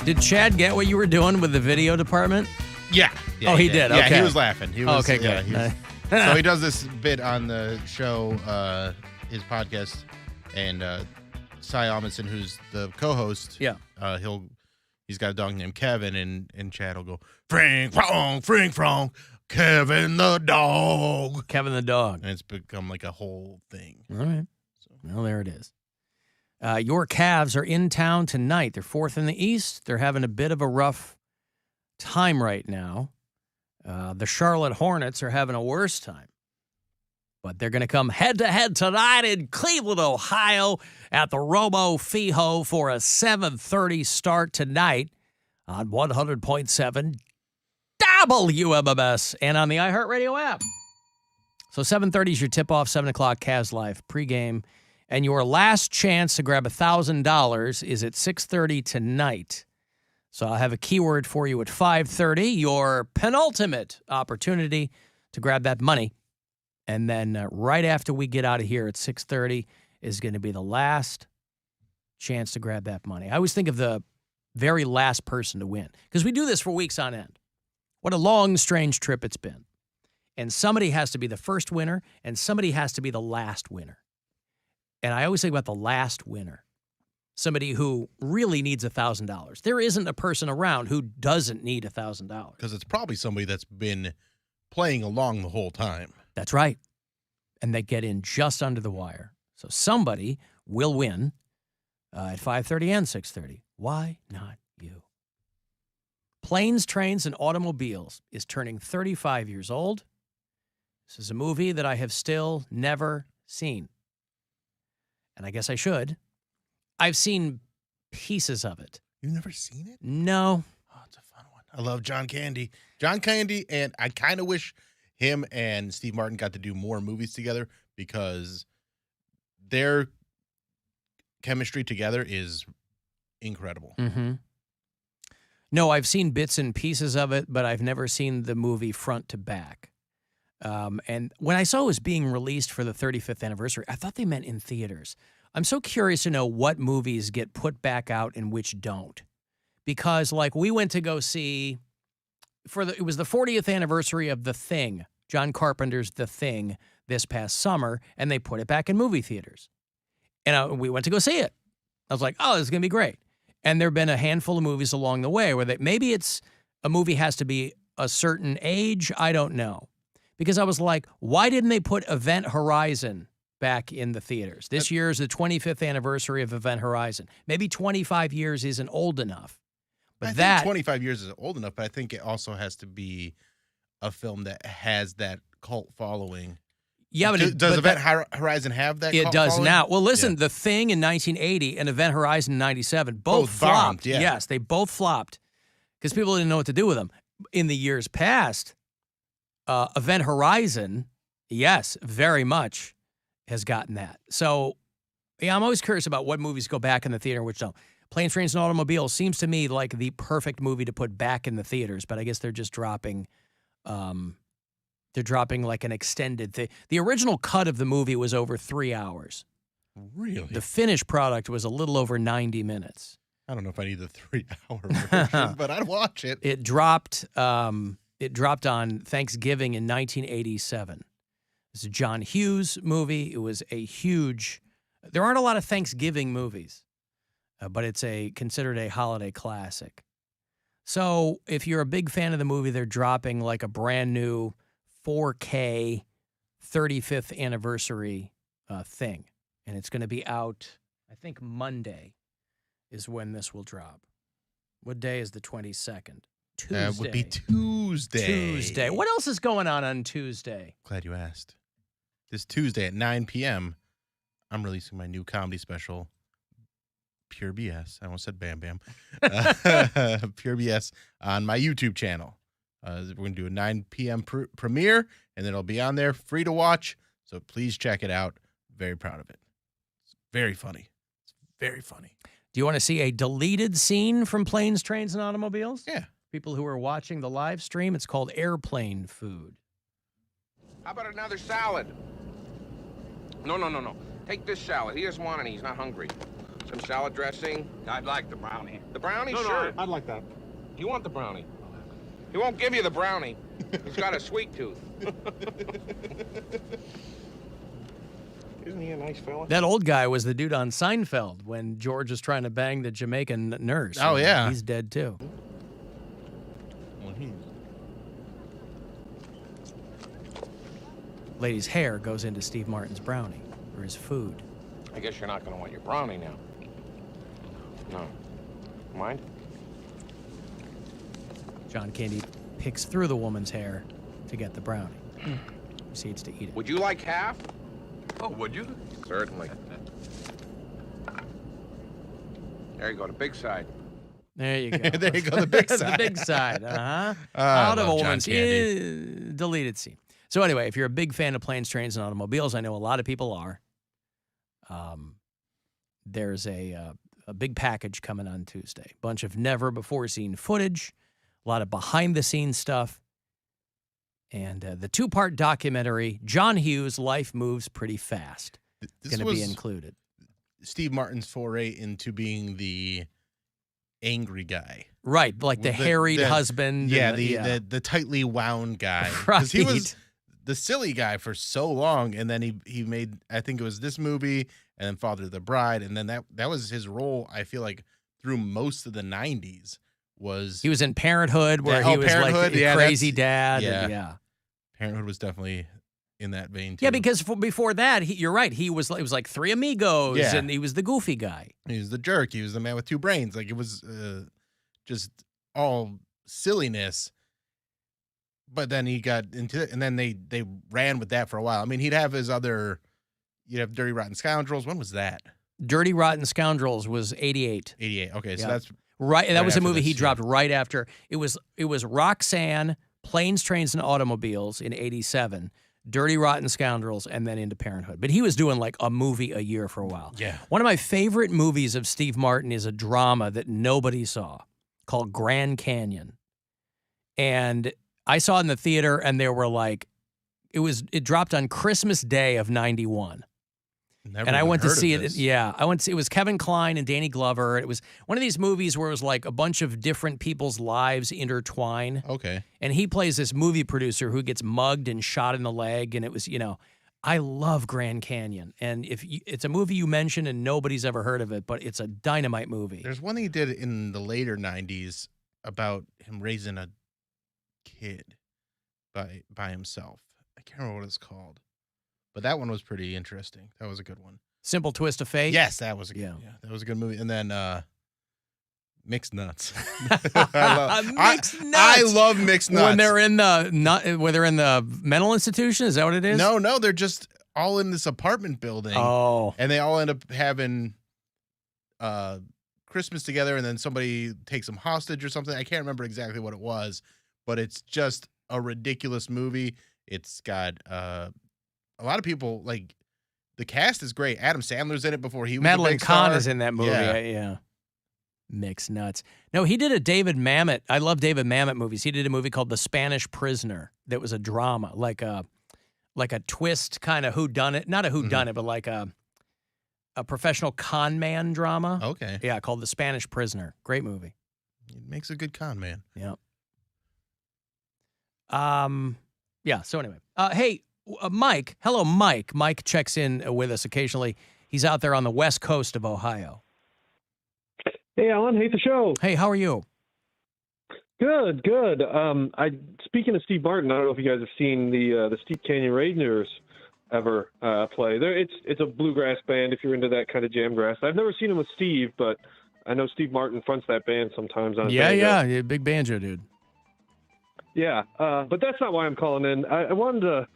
Did Chad get what you were doing with the video department? Yeah. Oh, he did. Yeah, Okay. he was laughing. He was, okay, good. So he does this bit on the show, his podcast, and Cy Amundsen, who's the co-host. Yeah. He's got a dog named Kevin, and Chad will go, Fring frong, Kevin the dog. Kevin the dog. And it's become like a whole thing. All right. Well, there it is. Your Cavs are in town tonight. They're 4th in the East. They're having a bit of a rough time right now. The Charlotte Hornets are having a worse time. But they're going to come head-to-head tonight in Cleveland, Ohio at the Romo Fijo for a 7:30 start tonight on 100.7 WMMS and on the iHeartRadio app. So 7:30 is your tip-off, 7 o'clock Cavs Live pregame. And your last chance to grab $1,000 is at 6:30 tonight. So I'll have a keyword for you at 5:30, your penultimate opportunity to grab that money. And then right after we get out of here at 6:30 is going to be the last chance to grab that money. I always think of the very last person to win because we do this for weeks on end. What a long, strange trip it's been. And somebody has to be the first winner and somebody has to be the last winner. And I always think about the last winner, somebody who really needs $1,000. There isn't a person around who doesn't need $1,000. Because it's probably somebody that's been playing along the whole time. That's right. And they get in just under the wire. So somebody will win at 5:30 and 6:30. Why not you? Planes, Trains, and Automobiles is turning 35 years old. This is a movie that I have still never seen. And I guess I should. I've seen pieces of it. You've never seen it? No. Oh, it's a fun one. I love John Candy. John Candy, and I kind of wish him and Steve Martin got to do more movies together because their chemistry together is incredible. Mm-hmm. No, I've seen bits and pieces of it, but I've never seen the movie front to back. And when I saw it was being released for the 35th anniversary, I thought they meant in theaters. I'm so curious to know what movies get put back out and which don't. Because, like, we went to go see, it was the 40th anniversary of The Thing, John Carpenter's The Thing, this past summer, and they put it back in movie theaters. And we went to go see it. I was like, oh, this is going to be great. And there have been a handful of movies along the way where maybe it's a movie has to be a certain age. I don't know. Because I was like, why didn't they put Event Horizon back in the theaters? This year is the 25th anniversary of Event Horizon. Maybe 25 years isn't old enough. But I think 25 years is old enough, but I think it also has to be a film that has that cult following. Yeah, but does Event Horizon have that? It does following? now. Well, listen, The Thing in 1980 and Event Horizon in 97 both flopped. Bombed, yeah. Yes, they both flopped because people didn't know what to do with them. In the years past, Event Horizon, yes, very much has gotten that. So, yeah, I'm always curious about what movies go back in the theater and which don't. Planes, Trains, and Automobiles seems to me like the perfect movie to put back in the theaters, but I guess they're just dropping. They're dropping like an extended thing. The original cut of the movie was over 3 hours. Really? The finished product was a little over 90 minutes. I don't know if I need the 3-hour version, but I'd watch it. It dropped on Thanksgiving in 1987. It's a John Hughes movie. It was a huge. There aren't a lot of Thanksgiving movies, but it's considered a holiday classic. So if you're a big fan of the movie, they're dropping like a brand new 4K 35th anniversary thing. And it's going to be out, I think Monday is when this will drop. What day is the 22nd? Tuesday. That would be Tuesday. What else is going on Tuesday? Glad you asked. This Tuesday at 9 p.m., I'm releasing my new comedy special, Pure BS. I almost said Bam Bam. Pure BS on my YouTube channel. We're going to do a 9 p.m. premiere, and then it'll be on there, free to watch. So please check it out. Very proud of it. It's very funny. It's very funny. Do you want to see a deleted scene from Planes, Trains, and Automobiles? Yeah. People who are watching the live stream, it's called Airplane Food. How about another salad? No. Take this salad. He doesn't want any. He's not hungry. Some salad dressing. I'd like the brownie. The brownie? No, Sure. I'd like that. You want the brownie? He won't give you the brownie. He's got a sweet tooth. Isn't he a nice fella? That old guy was the dude on Seinfeld when George was trying to bang the Jamaican nurse. Oh, yeah. He's dead, too. Well, Lady's hair goes into Steve Martin's brownie, or his food. I guess you're not going to want your brownie now. No. Mind? John Candy picks through the woman's hair to get the brownie. Proceeds to eat it. Would you like half? Oh, would you? Certainly. There you go, the big side. There you go. There you go, the big The side. big side. Uh-huh. I Out of a love John woman's Candy. deleted scene. So anyway, if you're a big fan of planes, trains, and automobiles, I know a lot of people are. There's a big package coming on Tuesday. Bunch of never-before-seen footage, a lot of behind-the-scenes stuff, and the two-part documentary, John Hughes' Life Moves Pretty Fast, This going to was be included. Steve Martin's foray into being the angry guy. Right, like the The- harried the- husband. Yeah, and the tightly wound guy. 'Cause he Right. was the silly guy for so long, and then he made, I think it was this movie, and then Father of the Bride, and then that was his role, I feel like, through most of the 90s. He was in Parenthood, where he was Parenthood, like a yeah, crazy that's- dad. yeah. And yeah. Parenthood was definitely in that vein, too. Yeah, because before that, you're right. It was like Three Amigos, Yeah. and he was the goofy guy. He was the jerk. He was the man with two brains. Like, it was just all silliness. But then he got into it, and then they ran with that for a while. I mean, you'd have Dirty Rotten Scoundrels. When was that? Dirty Rotten Scoundrels was 88. 88. Okay, so Yeah. that's Right, that Right was a after movie this, he yeah. dropped right after. It was Roxanne, Planes, Trains, and Automobiles in 87, Dirty Rotten Scoundrels, and then into Parenthood. But he was doing like a movie a year for a while. Yeah. One of my favorite movies of Steve Martin is a drama that nobody saw called Grand Canyon. And I saw it in the theater, and there were like, it dropped on Christmas Day of 91. never. And I even went to heard of see this. it. Yeah, I went to. It was Kevin Kline and Danny Glover. It was one of these movies where it was like a bunch of different people's lives intertwine. Okay. And he plays this movie producer who gets mugged and shot in the leg. And it was, I love Grand Canyon. And it's a movie you mentioned and nobody's ever heard of it, but it's a dynamite movie. There's one thing he did in the later 90s about him raising a kid by himself. I can't remember what it's called. But that one was pretty interesting. That was a good one. Simple Twist of Fate. Yes, that was a good, Yeah. that was a good movie. And then Mixed Nuts. Mixed I Nuts. love Mixed Nuts. When they're in the mental institution, is that what it is? No, they're just all in this apartment building. Oh, And they all end up having Christmas together, and then somebody takes them hostage or something. I can't remember exactly what it was, but it's just a ridiculous movie. It's got a lot of people, like, the cast is great. Adam Sandler's in it before he was a Madeline big Kahn star. is in that movie. Yeah. Yeah. Mixed Nuts. No, he did a David Mamet. I love David Mamet movies. He did a movie called The Spanish Prisoner that was a drama, like a twist kind of whodunit. Not a whodunit, but like a professional con man drama. Okay. Yeah, called The Spanish Prisoner. Great movie. It makes a good con man. Yeah. Yeah, so anyway. Hey, Mike. Hello, Mike. Mike checks in with us occasionally. He's out there on the west coast of Ohio. Hey, Alan. Hate the show. Hey, how are you? Good. Speaking of Steve Martin, I don't know if you guys have seen the Steep Canyon Rangers ever play. It's a bluegrass band if you're into that kind of jamgrass. I've never seen him with Steve, but I know Steve Martin fronts that band sometimes on Yeah, big banjo dude. Yeah, but that's not why I'm calling in. I wanted to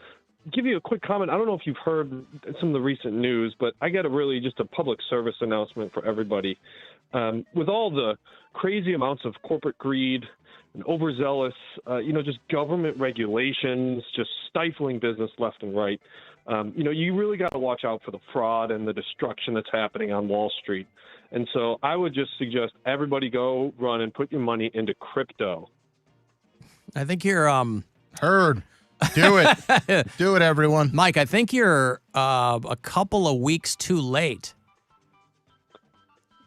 give you a quick comment. I don't know if you've heard some of the recent news, but I got just a public service announcement for everybody. With all the crazy amounts of corporate greed and overzealous, just government regulations, just stifling business left and right, you really got to watch out for the fraud and the destruction that's happening on Wall Street. And so I would just suggest everybody go run and put your money into crypto. I think you're Heard. Do it. Do it, everyone. Mike, I think you're a couple of weeks too late.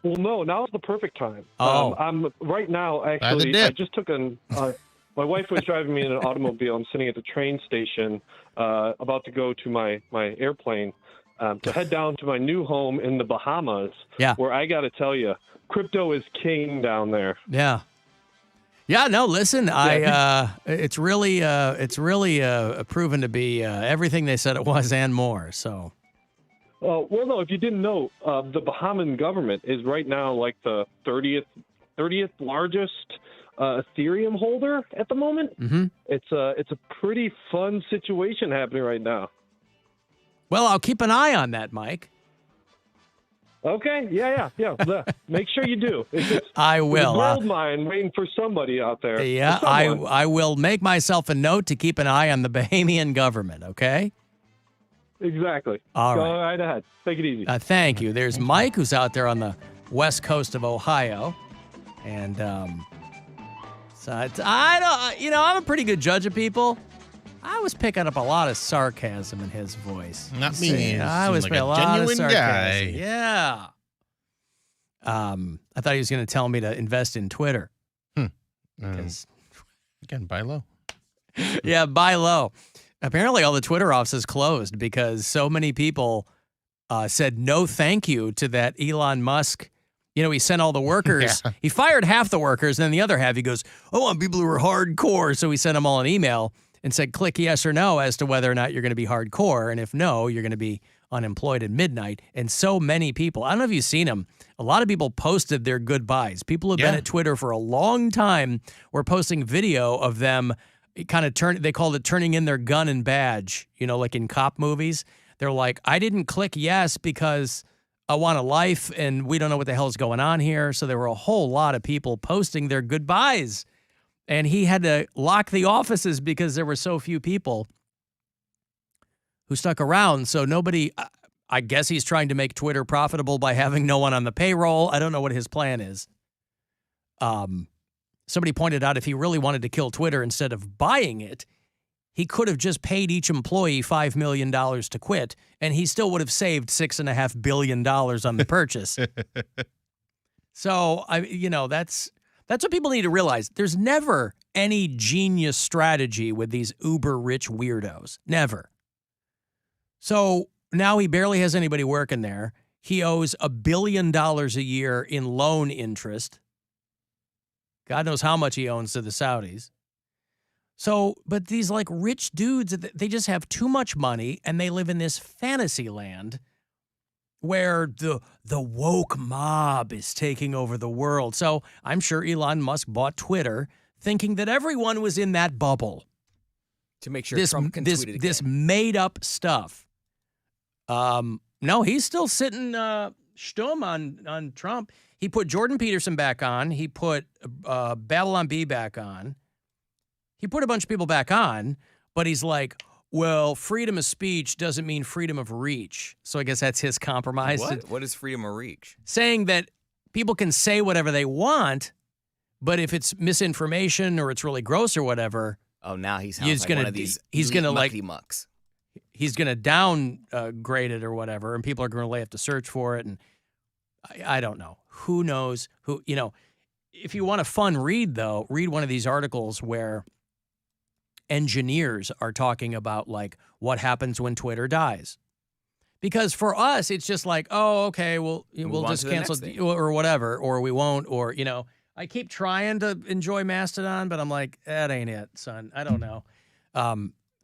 Well, no, now's the perfect time. Oh. I'm right now. the Actually, dip. I just took my wife was driving me in an automobile. I'm sitting at the train station, about to go to my airplane to head down to my new home in the Bahamas. Yeah. Where I got to tell you, crypto is king down there. Yeah. Yeah, no, listen, it's really proven to be everything they said it was and more. So, Well, no, if you didn't know, the Bahamian government is right now like the 30th largest Ethereum holder at the moment. mm-hmm. It's a pretty fun situation happening right now. Well, I'll keep an eye on that, Mike. Okay, yeah. Make sure you do. I will. There's a gold mine waiting for somebody out there. Yeah, I will make myself a note to keep an eye on the Bahamian government, okay? Exactly. All Go right. right ahead. Take it easy. Thank you. There's Mike, who's out there on the west coast of Ohio. And so I'm a pretty good judge of people. I was picking up a lot of sarcasm in his voice. Not me. You I seem was like picking a a lot of genuine sarcasm. guy. Yeah. I thought he was going to tell me to invest in Twitter. 'Cause- Again, buy low. yeah, buy low. Apparently, all the Twitter offices closed because so many people said no thank you to that Elon Musk. You know, he sent all the workers. Yeah. He fired half the workers, and then the other half, he goes, I want people who are hardcore. So he sent them all an email and said, click yes or no as to whether or not you're going to be hardcore. And if no, you're going to be unemployed at midnight. And so many people, I don't know if you've seen them, a lot of people posted their goodbyes. People who've been at Twitter for a long time were posting video of them kind of they called it turning in their gun and badge, you know, like in cop movies. They're like, I didn't click yes because I want a life and we don't know what the hell is going on here. So there were a whole lot of people posting their goodbyes. And he had to lock the offices because there were so few people who stuck around. So nobody, I guess he's trying to make Twitter profitable by having no one on the payroll. I don't know what his plan is. Somebody pointed out if he really wanted to kill Twitter instead of buying it, he could have just paid each employee $5 million to quit, and he still would have saved $6.5 billion on the purchase. So, that's what people need to realize. There's never any genius strategy with these uber-rich weirdos. Never. So now he barely has anybody working there. He owes $1 billion a year in loan interest. God knows how much he owns to the Saudis. So, but these like rich dudes, they just have too much money and they live in this fantasy land where the woke mob is taking over the world. So I'm sure Elon Musk bought Twitter thinking that everyone was in that bubble. To make sure Trump can tweet it again. This made up stuff. No, he's still sitting stum on Trump. He put Jordan Peterson back on. He put Babylon Bee back on. He put a bunch of people back on, but he's like, well, freedom of speech doesn't mean freedom of reach. So I guess that's his compromise. What is freedom of reach? Saying that people can say whatever they want, but if it's misinformation or it's really gross or whatever, oh, now he's like one of these mucks. He's going to downgrade it or whatever, and people are going to have to search for it. And I don't know. Who knows who, if you want a fun read, though, read one of these articles where engineers are talking about like what happens when Twitter dies. Because for us, it's just like, oh, okay, well, we'll just cancel or whatever, or we won't, or, I keep trying to enjoy Mastodon, but I'm like, that ain't it, son. I don't know.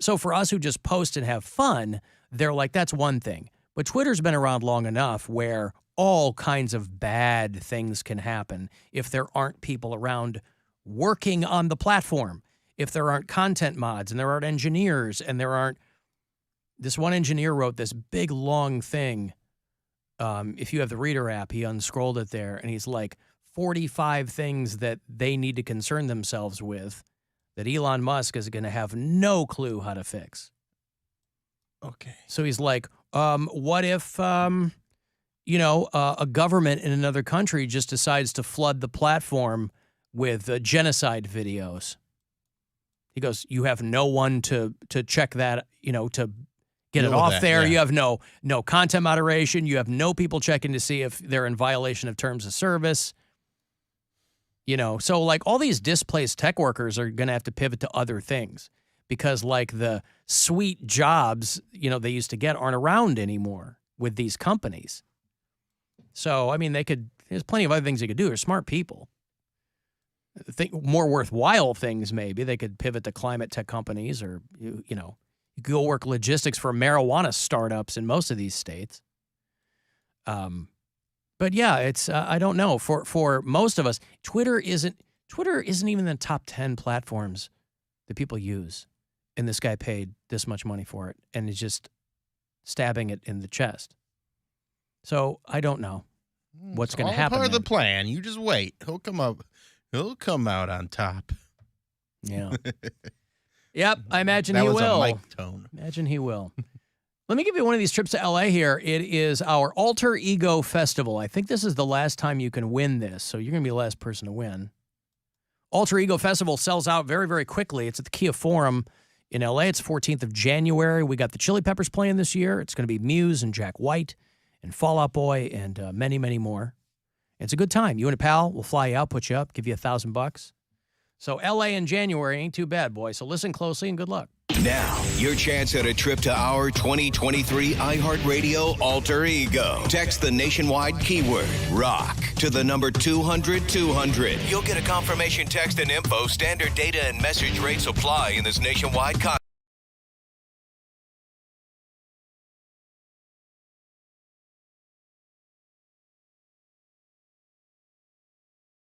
So for us who just post and have fun, they're like, that's one thing. But Twitter's been around long enough where all kinds of bad things can happen if there aren't people around working on the platform. If there aren't content mods and there aren't engineers and there aren't, this one engineer wrote this big long thing. If you have the Reader app, he unscrolled it there and he's like 45 things that they need to concern themselves with that Elon Musk is going to have no clue how to fix. Okay. So he's like, what if, a government in another country just decides to flood the platform with genocide videos? He goes, you have no one to check that, to get deal it with off that, there. yeah. You have no content moderation. You have no people checking to see if they're in violation of terms of service. So like all these displaced tech workers are going to have to pivot to other things because like the sweet jobs, they used to get aren't around anymore with these companies. So, I mean, there's plenty of other things they could do. They're smart people. More worthwhile things, maybe. They could pivot to climate tech companies or, you could go work logistics for marijuana startups in most of these states. But yeah, it's I don't know. For most of us, Twitter isn't even in the top 10 platforms that people use. And this guy paid this much money for it and is just stabbing it in the chest. So I don't know what's going to happen. Part of the plan. You just wait. He'll come up. He'll come out on top. Yeah. Yep. I imagine that he was will. A mic tone. Imagine he will. Let me give you one of these trips to L.A. here. It is our Alter Ego Festival. I think this is the last time you can win this, so you're going to be the last person to win. Alter Ego Festival sells out very, very quickly. It's at the Kia Forum in L.A. It's 14th of January. We got the Chili Peppers playing this year. It's going to be Muse and Jack White and Fall Out Boy and many, many more. It's a good time. You and a pal will fly you out, put you up, give you $1,000. So L.A. in January ain't too bad, boy. So listen closely and good luck. Now, your chance at a trip to our 2023 iHeartRadio Alter Ego. Text the nationwide keyword ROCK to the number 200-200. You'll get a confirmation text and info. Standard data and message rates apply in this nationwide